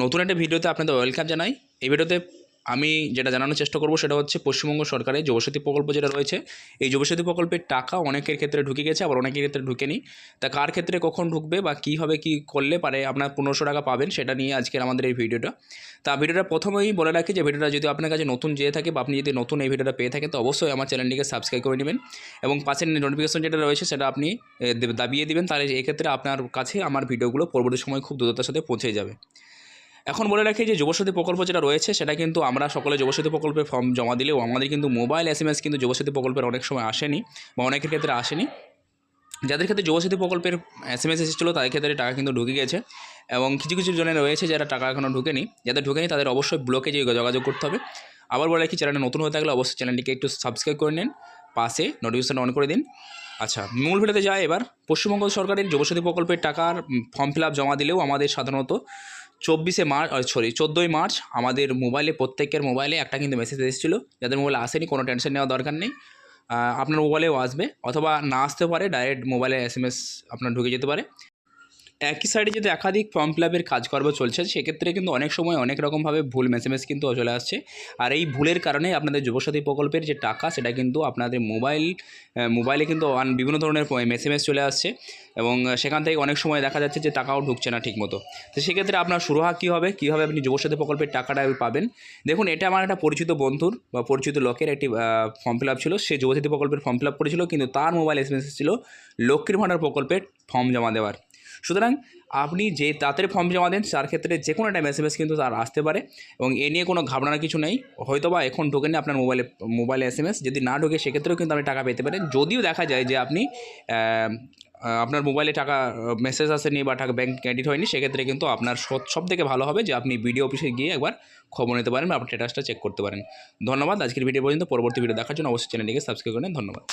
নতুন একটা ভিডিওতে আপনাদের ওয়েলকাম জানাই। এই ভিডিওতে আমি যেটা জানানোর চেষ্টা করব সেটা হচ্ছে পশ্চিমবঙ্গ সরকারের যুবশক্তি প্রকল্প যেটা রয়েছে, এই যুবশক্তি প্রকল্পের টাকা অনেকের ক্ষেত্রে ঢুকে গেছে, আবার অনেকের ক্ষেত্রে ঢুকেনি। তা কার ক্ষেত্রে কখন ঢুকবে বা কীভাবে কী করলে পারে আপনার 1500 টাকা পাবেন, সেটা নিয়ে আজকের আমাদের এই ভিডিওটা। তা ভিডিওটা প্রথমেই বলে রাখি যে ভিডিওটা যদি আপনার কাছে নতুন যেয়ে থাকে বা আপনি যদি নতুন এই ভিডিওটা পেয়ে থাকেন, তো অবশ্যই আমার চ্যানেলটিকে সাবস্ক্রাইব করে নেবেন এবং পাশের নোটিফিকেশন যেটা রয়েছে সেটা আপনি দাবিয়ে দিবেন। তাহলে এক্ষেত্রে আপনার কাছে আমার ভিডিওগুলো পরবর্তী সময় খুব দ্রুততার সাথে পৌঁছে যাবে। এখন বলে রাখি যে যুবশক্তি প্রকল্প যেটা রয়েছে সেটা কিন্তু আমরা সকলে যুবশক্তি প্রকল্পের ফর্ম জমা দিলেও আমাদের কিন্তু মোবাইল SMS কিন্তু যুবশক্তি প্রকল্পের অনেক সময় আসেনি বা অনেকের ক্ষেত্রে আসেনি। যাদের ক্ষেত্রে যুবশক্তি প্রকল্পের SMS এসেছিলো তাদের ক্ষেত্রে টাকা কিন্তু ঢুকে গেছে এবং কিছু কিছু জনের রয়েছে যারা টাকা এখনও ঢুকেনি। যাদের ঢুকেনি তাদের অবশ্যই ব্লকে যেয়ে যোগাযোগ করতে হবে। আবার বলে রাখি, চ্যানেলটা নতুন হয়ে থাকলে অবশ্যই চ্যানেলটিকে একটু সাবস্ক্রাইব করে নিন, পাশে নোটিফিকেশন অন করে দিন। আচ্ছা, মূল ভিডিওতে যায় এবার। পশ্চিমবঙ্গ সরকারের যুবশক্তি প্রকল্পের টাকার ফর্ম ফিল আপ জমা দিলেও আমাদের সাধারণত 14ই মার্চ আমাদের মোবাইলে, প্রত্যেকের মোবাইলে একটা কিন্তু মেসেজ এসেছিলো। যাদের মোবাইলে আসেনি কোনো টেনশন নেওয়ার দরকার নেই, আপনার মোবাইলেও আসবে, অথবা না আসতে পারে, ডাইরেক্ট মোবাইলে SMS আপনার ঢুকে যেতে পারে। একই সাইডে যদি একাধিক ফর্ম ফিল আপের কাজকর্ম চলছে সেক্ষেত্রে কিন্তু অনেক সময় অনেক রকমভাবে ভুল SMS কিন্তু চলে আসছে। আর এই ভুলের কারণে আপনাদের যুবসাথী প্রকল্পের যে টাকা সেটা কিন্তু আপনাদের মোবাইলে কিন্তু বিভিন্ন ধরনের SMS চলে আসছে এবং সেখান থেকে অনেক সময় দেখা যাচ্ছে যে টাকাও ঢুকছে না ঠিকমতো। তো সেক্ষেত্রে আপনার সুরাহা কীভাবে আপনি যুবসাথী প্রকল্পের টাকাটা পাবেন। দেখুন, এটা আমার একটা পরিচিত বন্ধুর বা পরিচিত লোকের একটি ফর্ম ফিল আপ ছিল। সে যুবসাথী প্রকল্পের ফর্ম ফিল আপ করেছিল, কিন্তু তার মোবাইল SMS ছিল লক্ষ্মীর ভাণ্ডার প্রকল্পের ফর্ম জমা দেওয়ার। সুতরাং আপনি যে তাড়াতাড়ি ফর্ম জমা দেন তার ক্ষেত্রে যে কোনো একটা SMS কিন্তু তার আসতে পারে এবং এ নিয়ে কোনো ঘাবড়ানোর কিছু নেই। হয়তোবা এখন ঢোকেনি আপনার মোবাইলে SMS, যদি না ঢোকে সেক্ষেত্রেও কিন্তু আপনি টাকা পেতে পারেন। যদিও দেখা যায় যে আপনি আপনার মোবাইলে টাকা মেসেজ আসেনি বা টাকা ব্যাংক ক্রেডিট হয়নি, সেক্ষেত্রে কিন্তু আপনার সবথেকে ভালো হবে যে আপনি বিডিও অফিসে গিয়ে একবার খবর নিতে পারেন বা আপনার স্ট্যাটাসটা চেক করতে পারেন। ধন্যবাদ। আজকের ভিডিও পর্যন্ত। পরবর্তী ভিডিও দেখার জন্য অবশ্যই চ্যানেলটিকে সাবস্ক্রাইব করেন। ধন্যবাদ।